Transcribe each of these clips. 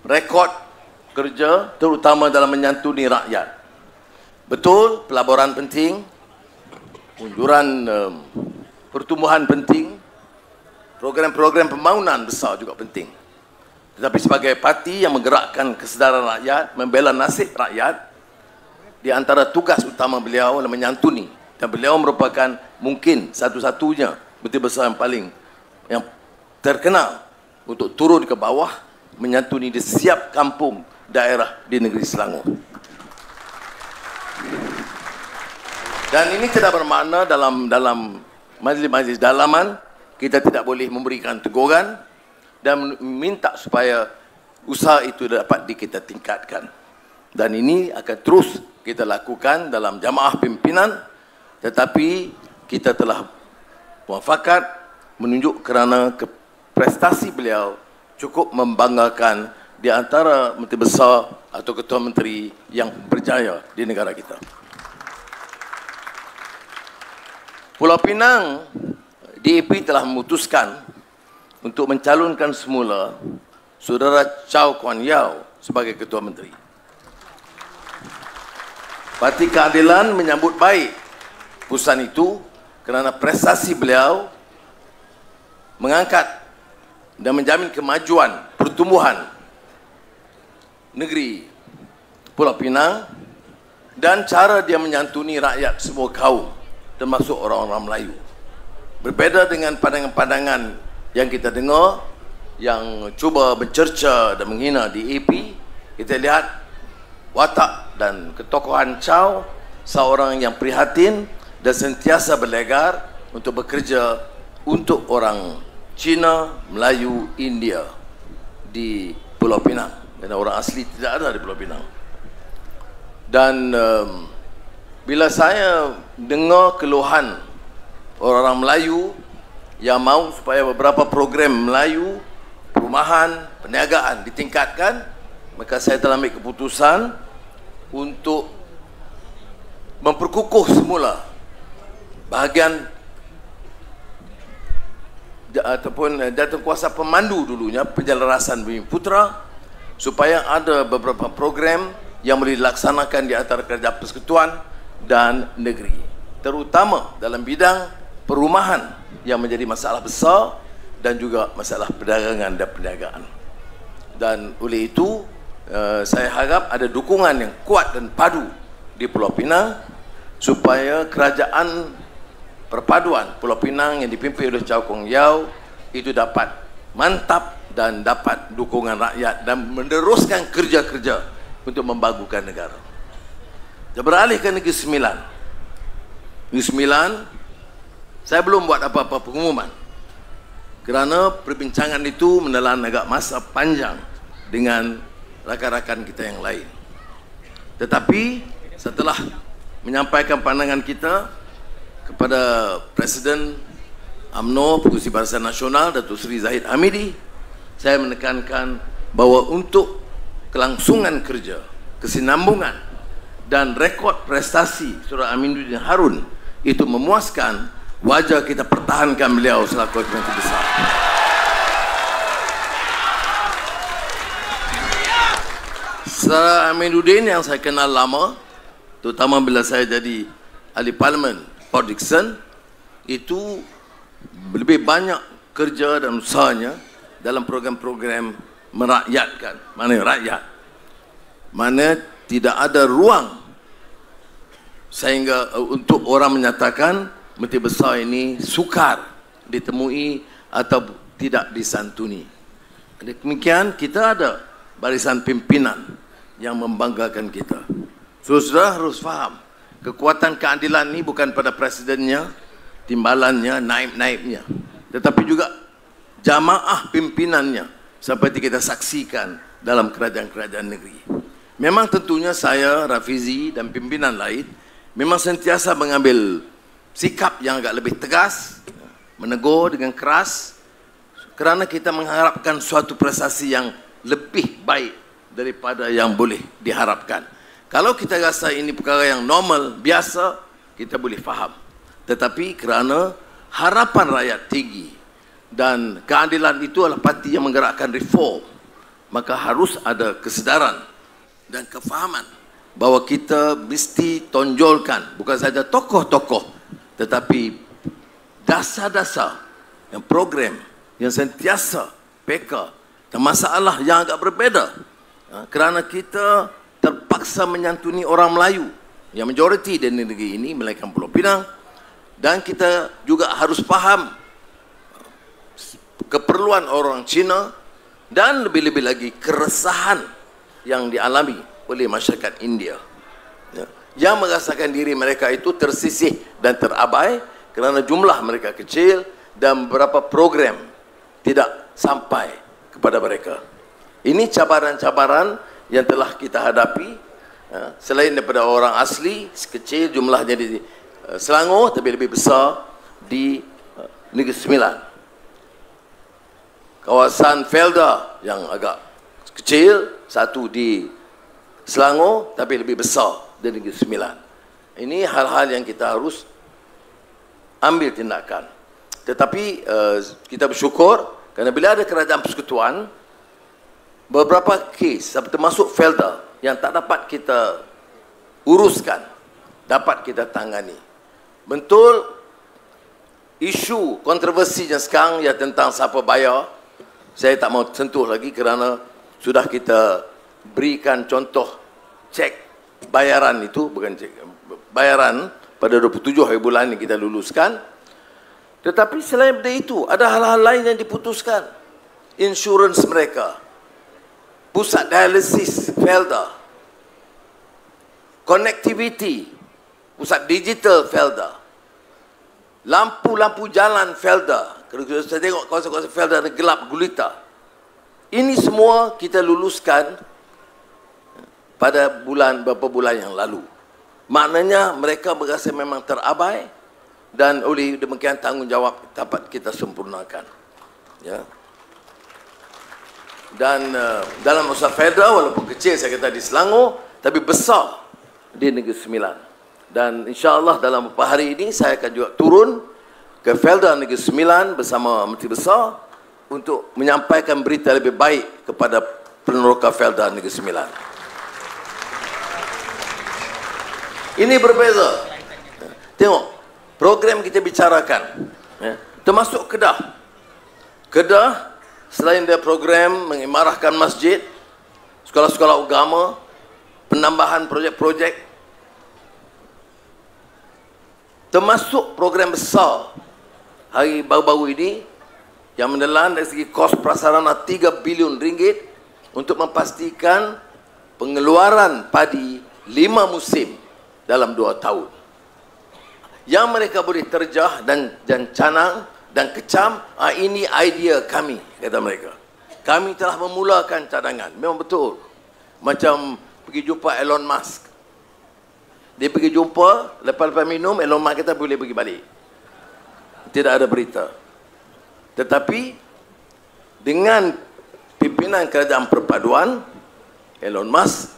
rekod kerja terutama dalam menyantuni rakyat. Betul, pelaburan penting, unjuran pertumbuhan penting, program-program pembangunan besar juga penting. Tetapi sebagai parti yang menggerakkan kesedaran rakyat, membela nasib rakyat, di antara tugas utama beliau adalah menyantuni. Dan beliau merupakan mungkin satu-satunya menteri besar yang terkenal untuk turun ke bawah, menyantuni di setiap kampung daerah di negeri Selangor. Dan ini tidak bermakna dalam majlis-majlis dalaman kita tidak boleh memberikan teguran dan minta supaya usaha itu dapat kita tingkatkan. Dan ini akan terus kita lakukan dalam jamaah pimpinan, tetapi kita telah muafakat menunjuk kerana prestasi beliau cukup membanggakan di antara menteri besar atau ketua menteri yang berjaya di negara kita. Pulau Pinang, DAP telah memutuskan untuk mencalonkan semula Saudara Chow Kuan Yeow sebagai ketua menteri. Parti Keadilan menyambut baik keputusan itu kerana prestasi beliau mengangkat dan menjamin kemajuan pertumbuhan negeri Pulau Pinang dan cara dia menyantuni rakyat semua kaum termasuk orang-orang Melayu. Berbeza dengan pandangan-pandangan yang kita dengar yang cuba mencerca dan menghina di AP, kita lihat watak dan ketokohan Chow, seorang yang prihatin dan sentiasa berlegar untuk bekerja untuk orang Cina, Melayu, India di Pulau Pinang. Dan orang asli tidak ada di Pulau Pinang. Dan bila saya dengar keluhan orang-orang Melayu yang mahu supaya beberapa program Melayu, perumahan, perniagaan ditingkatkan, maka saya telah ambil keputusan untuk memperkukuh semula bahagian ataupun jawatankuasa pemandu dulunya penjelasan Bumiputera, supaya ada beberapa program yang boleh dilaksanakan di antara kerajaan persekutuan dan negeri, terutama dalam bidang perumahan yang menjadi masalah besar dan juga masalah perdagangan dan perniagaan. Dan oleh itu saya harap ada dukungan yang kuat dan padu di Pulau Pinang supaya kerajaan perpaduan Pulau Pinang yang dipimpin oleh Chow Kuan Yeow itu dapat mantap dan dapat dukungan rakyat dan meneruskan kerja-kerja untuk membangunkan negara. Kita beralih ke Negeri Sembilan. Negeri Sembilan, saya belum buat apa-apa pengumuman kerana perbincangan itu menelan agak masa panjang dengan rakan-rakan kita yang lain. Tetapi setelah menyampaikan pandangan kita kepada Presiden UMNO Pengerusi Barisan Nasional Datuk Seri Zahid Hamidi, saya menekankan bahawa untuk kelangsungan kerja, kesinambungan dan rekod prestasi Saudara Aminuddin Harun itu memuaskan, wajar kita pertahankan beliau selaku Menteri Besar. Saudara Aminuddin yang saya kenal lama, terutama bila saya jadi ahli parlimen Port Dickson, itu lebih banyak kerja dan usahanya dalam program-program merakyatkan, mana rakyat, mana tidak ada ruang sehingga untuk orang menyatakan Menteri Besar ini sukar ditemui atau tidak disantuni. Demikian kita ada barisan pimpinan yang membanggakan kita. Saudara harus faham, kekuatan keadilan ini bukan pada presidennya, timbalannya, naib-naibnya, tetapi juga jamaah pimpinannya seperti kita saksikan dalam kerajaan-kerajaan negeri. Memang tentunya saya, Rafizi dan pimpinan lain memang sentiasa mengambil sikap yang agak lebih tegas, menegur dengan keras, kerana kita mengharapkan suatu prestasi yang lebih baik daripada yang boleh diharapkan. Kalau kita rasa ini perkara yang normal, biasa, kita boleh faham. Tetapi kerana harapan rakyat tinggi dan keadilan itu adalah parti yang menggerakkan reform, maka harus ada kesedaran dan kefahaman bahawa kita mesti tonjolkan bukan saja tokoh-tokoh, tetapi dasar-dasar yang program yang sentiasa peka dan masalah yang agak berbeza. Kerana kita terpaksa menyantuni orang Melayu yang majoriti di negeri ini, melainkan Pulau Pinang, dan kita juga harus faham keperluan orang Cina dan lebih-lebih lagi keresahan yang dialami oleh masyarakat India, yang merasakan diri mereka itu tersisih dan terabai kerana jumlah mereka kecil dan beberapa program tidak sampai kepada mereka. Ini cabaran-cabaran yang telah kita hadapi, selain daripada orang asli kecil jumlahnya di Selangor, tapi lebih besar di Negeri Sembilan. Kawasan Felda yang agak kecil, satu di Selangor tapi lebih besar di Negeri Sembilan. Ini hal-hal yang kita harus ambil tindakan. Tetapi kita bersyukur kerana bila ada kerajaan persekutuan, beberapa kes termasuk Felda yang tak dapat kita uruskan dapat kita tangani. Betul, isu kontroversinya sekarang yang tentang siapa bayar, saya tak mau sentuh lagi kerana sudah kita berikan contoh cek bayaran itu, bukan cek bayaran pada 27 hari bulan ini kita luluskan. Tetapi selain daripada itu, ada hal-hal lain yang diputuskan. Insurans mereka, pusat dialisis Felda, connectivity, pusat digital Felda, lampu-lampu jalan Felda. Kalau saya tengok kawasan-kawasan Felda ada gelap gulita. Ini semua kita luluskan pada beberapa bulan yang lalu. Maknanya mereka berasa memang terabai dan oleh demikian tanggungjawab dapat kita sempurnakan. Ya. Dan dalam usaha Felda, walaupun kecil saya kata di Selangor, tapi besar di Negeri Sembilan. Dan insya-Allah dalam beberapa hari ini saya akan juga turun ke Felda Negeri Sembilan bersama Menteri Besar untuk menyampaikan berita lebih baik kepada peneroka Felda Negeri Sembilan. Ini berbeza. Tengok, program kita bicarakan, termasuk Kedah. Kedah, selain dia program mengimarahkan masjid, sekolah-sekolah agama, penambahan projek-projek, termasuk program besar hari baru-baru ini yang menelan dari segi kos prasarana 3 bilion ringgit untuk memastikan pengeluaran padi 5 musim dalam 2 tahun. Yang mereka boleh terjah dan canang dan kecam, ini idea kami, kata mereka. Kami telah memulakan cadangan. Memang betul. Macam pergi jumpa Elon Musk. Dia pergi jumpa, lepas-lepas minum, Elon Musk kata boleh pergi balik. Tidak ada berita. Tetapi dengan pimpinan kerajaan perpaduan, Elon Musk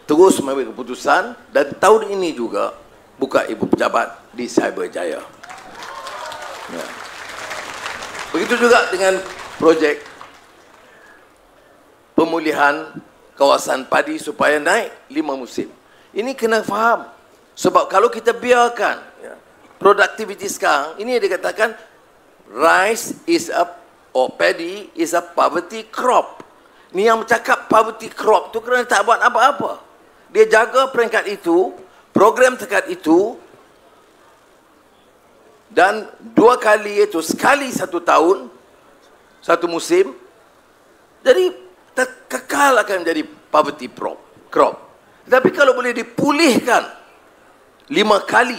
terus mengambil keputusan dan tahun ini juga buka ibu pejabat di Cyberjaya. Ya. Begitu juga dengan projek pemulihan kawasan padi supaya naik 5 musim. Ini kena faham. Sebab kalau kita biarkan produktiviti sekarang, ini yang dikatakan rice is a, or paddy is a poverty crop. Ni yang bercakap poverty crop tu kerana tak buat apa-apa. Dia jaga peringkat itu, program tekat itu, dan 2 kali itu, sekali 1 tahun, 1 musim, jadi kekal akan menjadi poverty crop. Tapi kalau boleh dipulihkan 5 kali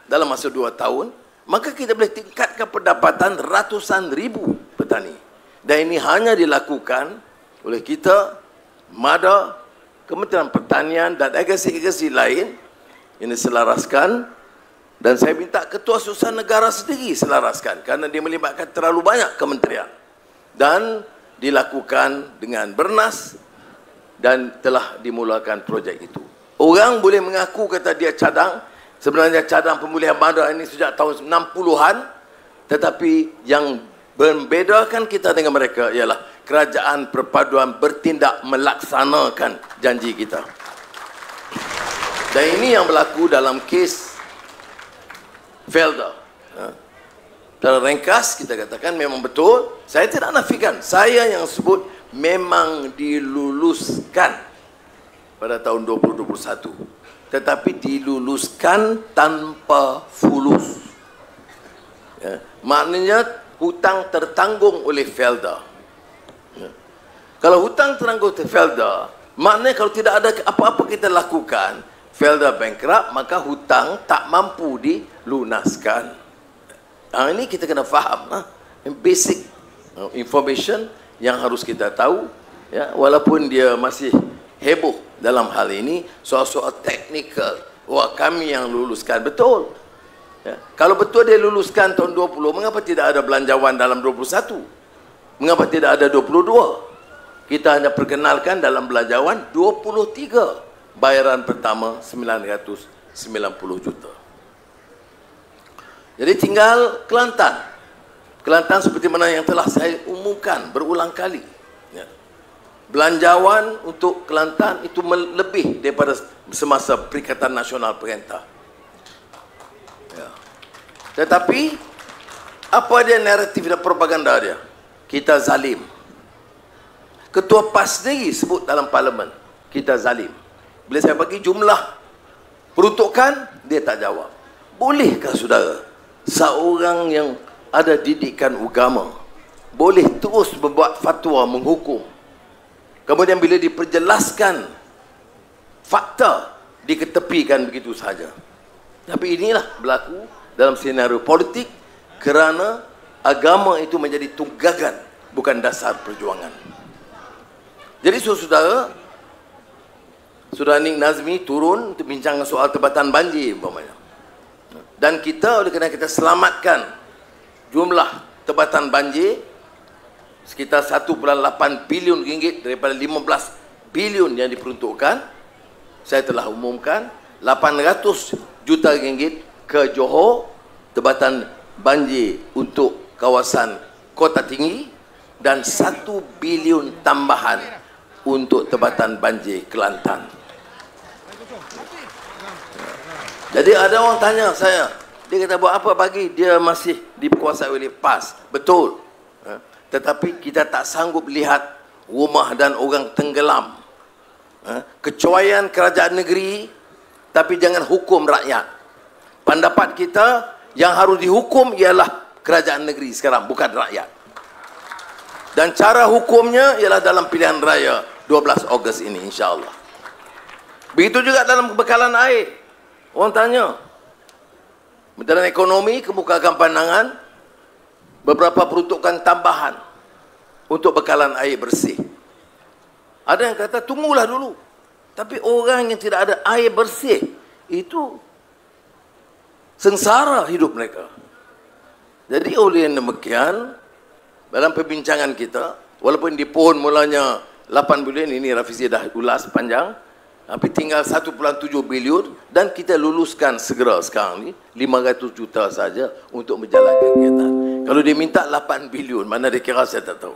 dalam masa 2 tahun, maka kita boleh tingkatkan pendapatan ratusan ribu petani. Dan ini hanya dilakukan oleh kita, MADA, Kementerian Pertanian dan agensi-agensi lain yang diselaraskan, dan saya minta Ketua Susah Negara sendiri selaraskan kerana dia melibatkan terlalu banyak kementerian, dan dilakukan dengan bernas dan telah dimulakan projek itu. Orang boleh mengaku kata dia cadang, sebenarnya cadang pemulihan bandar ini sejak tahun 60-an, tetapi yang membedakan kita dengan mereka ialah kerajaan perpaduan bertindak melaksanakan janji kita. Dan ini yang berlaku dalam kes Felda. Secara ringkas kita katakan memang betul. Saya tidak nafikan. Saya yang sebut memang diluluskan pada tahun 2021. Tetapi diluluskan tanpa fulus. Ya. Maknanya hutang tertanggung oleh Felda. Ya. Kalau hutang tertanggung oleh Felda, maknanya kalau tidak ada apa-apa kita lakukan, Felda bankrupt, maka hutang tak mampu dilunaskan. Ini kita kena faham. Basic information yang harus kita tahu. Ya, walaupun dia masih heboh dalam hal ini, soal-soal teknikal. Wah, kami yang luluskan. Betul. Ya. Kalau betul dia luluskan tahun 20, mengapa tidak ada belanjawan dalam 21? Mengapa tidak ada 22? Kita hanya perkenalkan dalam belanjawan 23. Bayaran pertama 990 juta. Jadi tinggal Kelantan. Kelantan seperti mana yang telah saya umumkan berulang kali. Ya. Belanjawan untuk Kelantan itu lebih daripada semasa Perikatan Nasional Perintah. Ya. Tetapi apa dia naratif dan propaganda dia? Kita zalim. Ketua PAS sendiri sebut dalam parlimen, kita zalim. Bila saya bagi jumlah peruntukan, dia tak jawab. Bolehkah saudara, seorang yang ada didikan agama boleh terus membuat fatwa menghukum, kemudian bila diperjelaskan fakta diketepikan begitu saja? Tapi inilah berlaku dalam senario politik kerana agama itu menjadi tunggakan, bukan dasar perjuangan. Jadi saudara, Saudara Nik Nazmi turun untuk bincang soal tebatan banjir umpamanya. Dan kita oleh kerana kita selamatkan jumlah tebatan banjir sekitar 1.8 bilion ringgit daripada 15 bilion yang diperuntukkan, saya telah umumkan 800 juta ringgit ke Johor tebatan banjir untuk kawasan Kota Tinggi dan 1 bilion tambahan untuk tebatan banjir Kelantan. Jadi ada orang tanya saya, dia kata buat apa bagi dia masih dikuasai oleh PAS. Betul. Tetapi kita tak sanggup lihat rumah dan orang tenggelam. Kecuaian kerajaan negeri, tapi jangan hukum rakyat. Pendapat kita yang harus dihukum ialah kerajaan negeri sekarang, bukan rakyat. Dan cara hukumnya ialah dalam pilihan raya 12 Ogos ini, insya-Allah. Begitu juga dalam kebekalan air. Orang tanya, dalam ekonomi kemukakan pandangan beberapa peruntukan tambahan untuk bekalan air bersih. Ada yang kata tunggulah dulu. Tapi orang yang tidak ada air bersih itu sengsara hidup mereka. Jadi oleh demikian, dalam perbincangan kita, walaupun di pohon mulanya 8 bilion, ini revisi dah ulas panjang, tapi tinggal 1.7 bilion dan kita luluskan segera sekarang ni 500 juta saja untuk menjalankan kegiatan. Kalau dia minta 8 bilion, mana dia kira saya tak tahu.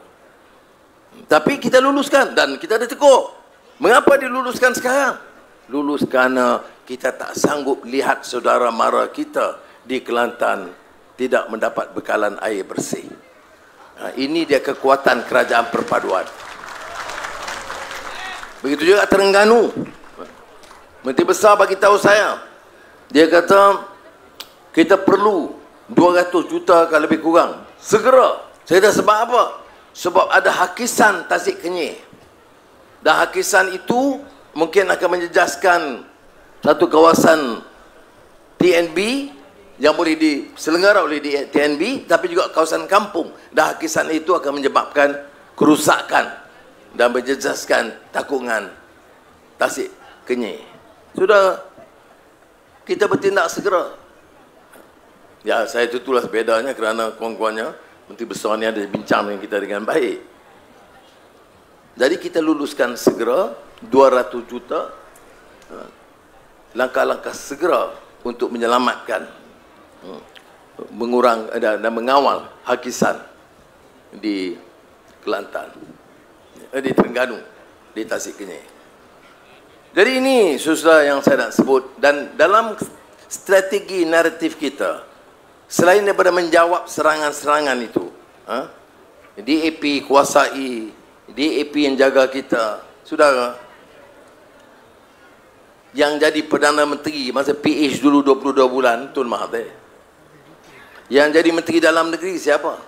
Tapi kita luluskan dan kita ada tegur. Mengapa diluluskan sekarang? Lulus kerana kita tak sanggup lihat saudara mara kita di Kelantan tidak mendapat bekalan air bersih. Ini dia kekuatan kerajaan perpaduan. Begitu juga Terengganu. Menteri Besar bagi tahu saya, dia kata kita perlu 200 juta kalau lebih kurang segera. Saya kata sebab apa? Sebab ada hakisan Tasik Kenyir, dan hakisan itu mungkin akan menjejaskan satu kawasan TNB yang boleh diselenggara oleh TNB, tapi juga kawasan kampung, dan hakisan itu akan menyebabkan kerusakan dan menjejaskan takungan Tasik Kenyir. Sudah kita bertindak segera. Ya, saya itulah bedanya kerana kawan-kawannya Menteri Besar ni ada bincang dengan kita dengan baik. Jadi kita luluskan segera 200 juta, langkah-langkah segera untuk menyelamatkan, mengurang dan mengawal hakisan di Kelantan. di Terengganu, di Tasikmalaya. Jadi ini susah yang saya nak sebut. Dan dalam strategi naratif kita, selain daripada menjawab serangan-serangan itu, DAP kuasai, DAP yang jaga kita, saudara, yang jadi Perdana Menteri masa PH dulu 22 bulan, Tun Mahathir. Yang jadi Menteri Dalam Negeri siapa?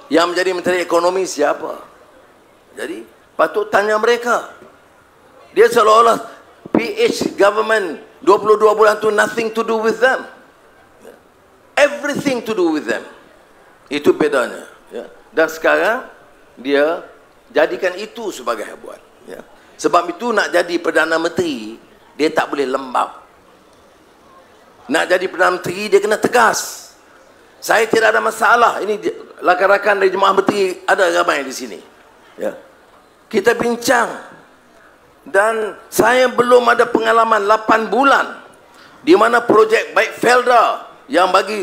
Yang menjadi Menteri Ekonomi siapa? Jadi patut tanya mereka. Dia seolah-olah PH government 22 bulan tu nothing to do with them. Everything to do with them. Itu bedanya. Ya. Dan sekarang dia jadikan itu sebagai habuan. Ya. Sebab itu nak jadi Perdana Menteri, dia tak boleh lembab. Nak jadi Perdana Menteri, dia kena tegas. Saya tidak ada masalah. Ini rakan-rakan dari Jemaah Menteri ada ramai di sini. Ya. Kita bincang. Dan saya belum ada pengalaman 8 bulan di mana projek baik Felda yang bagi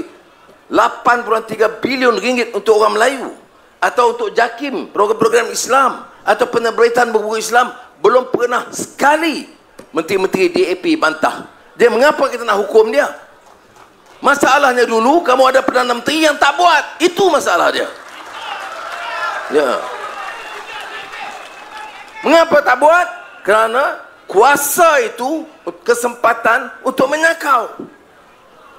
8.3 bilion ringgit untuk orang Melayu, atau untuk JAKIM, program-program Islam, atau penerbitan buku Islam, belum pernah sekali menteri-menteri DAP bantah. Dia mengapa kita nak hukum dia? Masalahnya dulu kamu ada Perdana Menteri yang tak buat. Itu masalah dia. Ya. Mengapa tak buat? Kerana kuasa itu kesempatan untuk menyakau.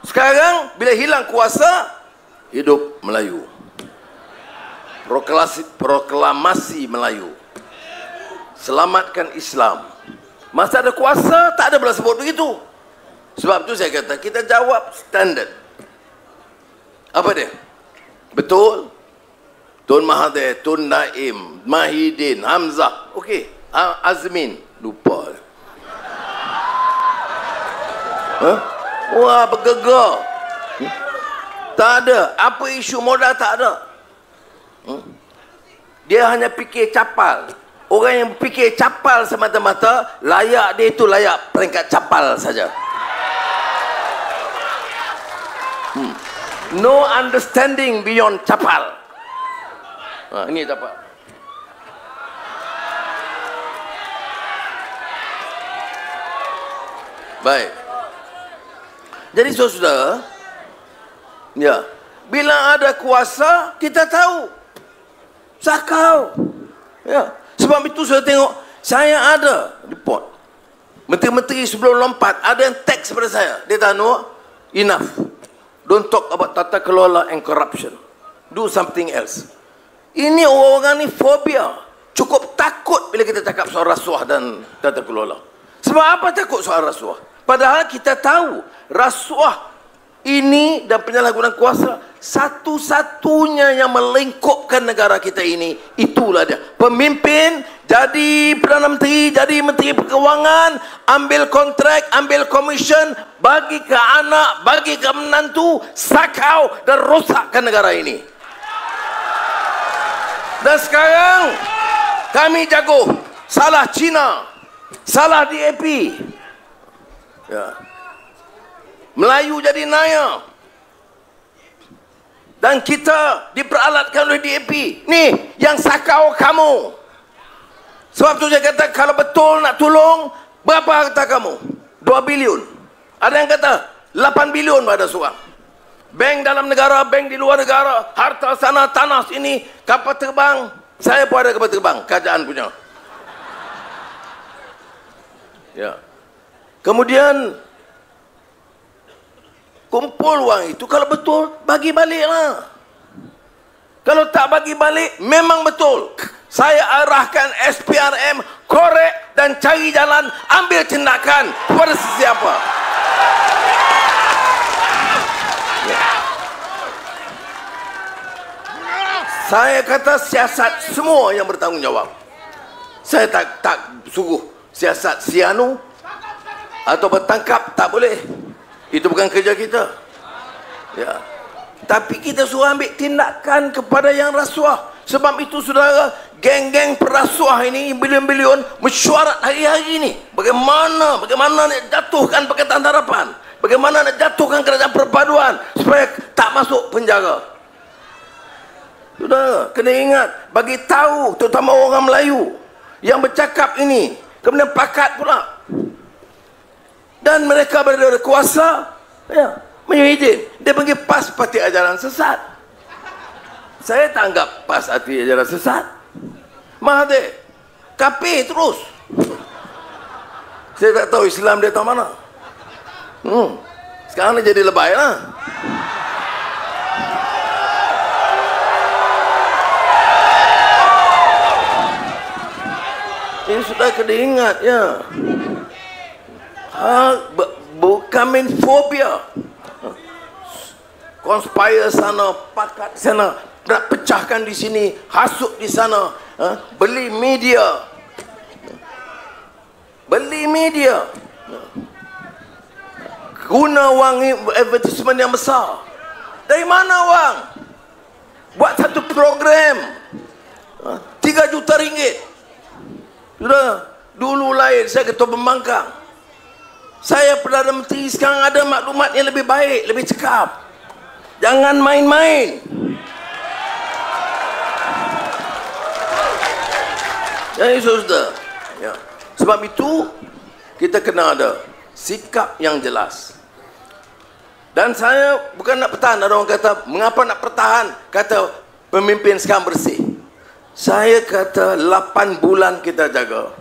Sekarang bila hilang kuasa, hidup Melayu. Proklamasi Melayu. Selamatkan Islam. Masa ada kuasa, tak ada pula sebut begitu. Sebab tu saya kata, kita jawab standard. Apa dia? Betul? Tun Mahathir, Tun Naim, Mahidin, Hamzah. Okey. Azmin. Lupa. Wah, bergegar. Tak ada. Apa isu modal tak ada. Dia hanya fikir capal. Orang yang fikir capal semata-mata, layak dia itu layak peringkat capal saja. No understanding beyond capal. Ini capal. Baik. Jadi saudara, ya, bila ada kuasa kita tahu sakau. Ya. Sebab itu saya tengok, saya ada report. Menteri-menteri sebelum lompat, ada yang teks pada saya. Dia tanya, enough. Don't talk about tata kelola and corruption. Do something else. Ini orang-orang ni fobia. Cukup takut bila kita cakap soal rasuah dan tata kelola. Sebab apa takut soal rasuah? Padahal kita tahu, rasuah ini dan penyalahgunaan kuasa satu-satunya yang melingkupkan negara kita ini. Itulah dia. Pemimpin jadi Perdana Menteri, jadi Menteri Keuangan, ambil kontrak, ambil komisen, bagi ke anak, bagi ke menantu, sakau dan rosakkan negara ini. Dan sekarang kami jago salah Cina, salah DAP. Ya. Melayu jadi naya. Dan kita diperalatkan oleh DAP. Ni yang sakau kamu. Sebab tu saya kata, kalau betul nak tolong, berapa harta kamu? 2 bilion. Ada yang kata 8 bilion pada seorang. Bank dalam negara, bank di luar negara, harta sana, tanah sini, kapal terbang. Saya pun ada kapal terbang, kerajaan punya. Ya. Kemudian kumpul wang itu, kalau betul bagi baliklah. Kalau tak bagi balik, memang betul. Saya arahkan SPRM korek dan cari jalan, ambil tindakan kepada sesiapa. Ya. Saya kata siasat semua yang bertanggungjawab. Saya tak suruh siasat sianu atau bertangkap, tak boleh. Itu bukan kerja kita. Ya. Tapi kita suruh ambil tindakan kepada yang rasuah. Sebab itu saudara, geng-geng perasuah ini, bilion-bilion mesyuarat hari-hari ini. Bagaimana nak jatuhkan Pakatan Harapan, bagaimana nak jatuhkan Kerajaan Perpaduan supaya tak masuk penjara. Sudah, kena ingat, bagi tahu terutama orang Melayu yang bercakap ini, kemudian pakat pula. Dan mereka berada kuasa, ya, menyuidin. Dia panggil PAS Parti Ajaran Sesat. Saya tak anggap PAS Parti Ajaran Sesat. Mahathir, kafir terus. Saya tak tahu Islam dia tahu mana. Sekarang dia jadi lebay lah. Ini sudah kena ingat, ya. Bukan fobia. Conspire sana, pakat sana, nak pecahkan di sini, hasut di sana, beli media. Beli media. Guna wang advertisement yang besar. Dari mana wang? Buat satu program 3 juta ringgit. Sudah, dulu lain saya ketua pembangkang. Saya Perdana Menteri, sekarang ada maklumat yang lebih baik, lebih cekap. Jangan main-main. Jadi sudah. Ya. Sebab itu kita kena ada sikap yang jelas. Dan saya bukan nak pertahan. Ada orang kata, mengapa nak pertahan? Kata pemimpin sekarang bersih. Saya kata 8 bulan kita jaga.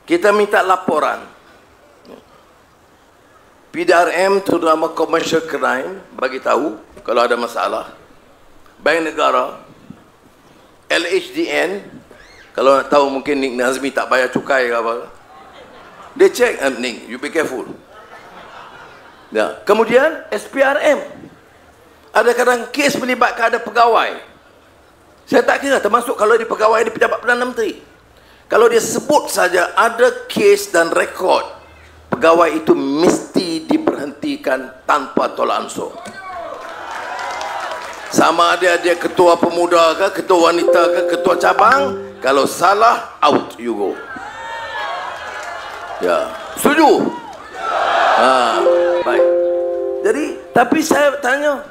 Kita minta laporan. PDRM, terutama commercial crime, bagi tahu kalau ada masalah. Bank Negara, LHDN, kalau nak tahu mungkin Nik Nazmi tak bayar cukai ke apa. Dia cek, Nik, you be careful. Ya. Kemudian SPRM. Ada kadang kes melibatkan ada pegawai. Saya tak kira, termasuk kalau dia pegawai di pejabat Perdana Menteri. Kalau dia sebut saja ada kes dan rekod, pegawai itu mesti diberhentikan tanpa tolak ansur. Sama ada dia ketua pemuda ke, ketua wanita ke, ketua cabang. Kalau salah, out you go. Ya, setuju? Baik. Jadi, tapi saya tanya,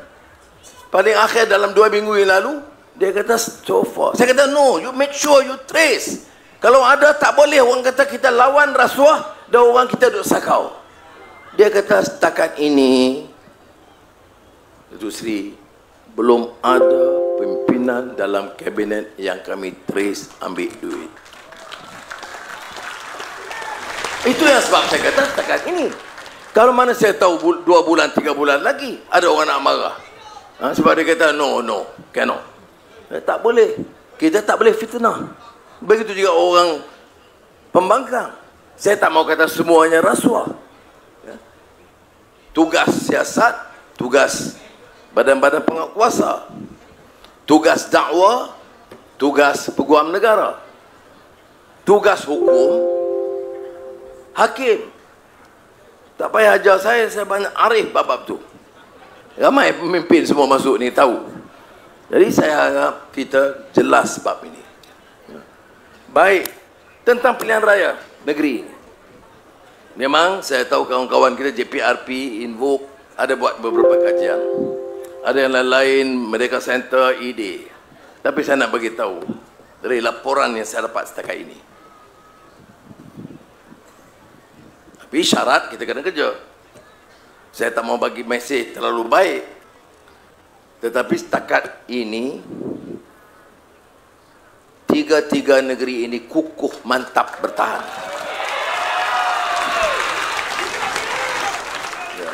paling akhir dalam 2 minggu yang lalu, dia kata so far. Saya kata no, you make sure you trace. Kalau ada tak boleh orang kata kita lawan rasuah dan orang kita duduk sakau. Dia kata setakat ini Datuk Seri belum ada pimpinan dalam kabinet yang kami trace ambil duit. Itu yang sebab saya kata setakat ini. Kalau mana saya tahu 2 bulan 3 bulan lagi ada orang nak marah. Sebab dia kata no, cannot. Tak boleh. Kita tak boleh fitnah. Begitu juga orang pembangkang. Saya tak mau kata semuanya rasuah. Tugas siasat, tugas badan-badan penguasa, tugas dakwah, tugas peguam negara, tugas hukum, hakim. Tak payah ajar saya banyak arif bab tu. Ramai pemimpin semua masuk ni tahu. Jadi saya harap kita jelas bab ini. Baik, tentang pilihan raya negeri ini. Memang saya tahu kawan-kawan kita JPRP, Invoke ada buat beberapa kajian. Ada yang lain-lain, Merdeka Center, ID. Tapi saya nak bagi tahu dari laporan yang saya dapat setakat ini. Tapi syarat kita kena kerja. Saya tak mau bagi mesej terlalu baik. Tetapi setakat ini 3 negeri ini kukuh mantap bertahan. Ya.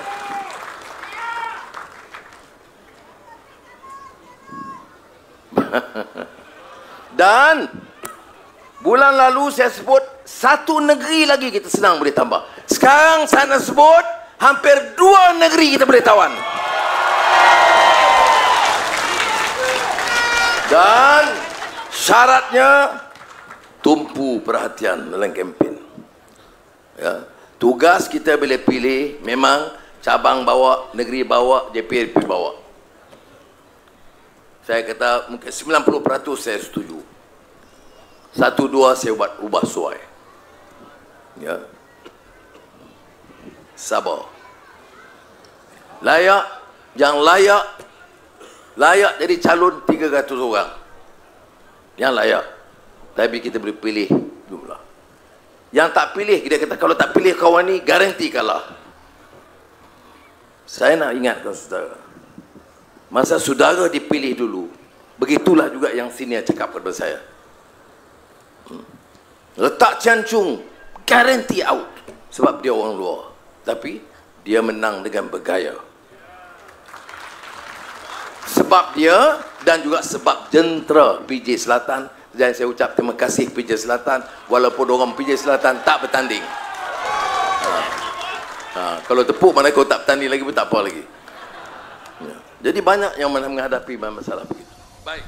Dan bulan lalu saya sebut 1 negeri lagi kita senang boleh tambah. Sekarang saya nak sebut hampir 2 negeri kita boleh tawan. Dan syaratnya tumpu perhatian dalam kempen. Ya. Tugas kita bila pilih memang cabang bawa, negeri bawa, JPRP bawa. Saya kata mungkin 90% saya setuju. 1-2 saya buat ubah suai. Ya. Sabar. Layak, yang layak layak jadi calon 300 orang yang layak, tapi kita boleh pilih jumlah. Yang tak pilih, dia kata kalau tak pilih kawan ni garanti kalah. Saya nak ingatkan saudara, masa saudara dipilih dulu, begitulah juga yang senior cakap kepada saya. Letak cancung, garanti out, sebab dia orang luar, tapi dia menang dengan bergaya. Sebab dia dan juga sebab jentera PJ Selatan. Dan saya ucap terima kasih PJ Selatan, walaupun orang PJ Selatan tak bertanding. Kalau tepuk mana kau tak bertanding lagi pun tak apa lagi. Jadi banyak yang menghadapi masalah begitu. Baik.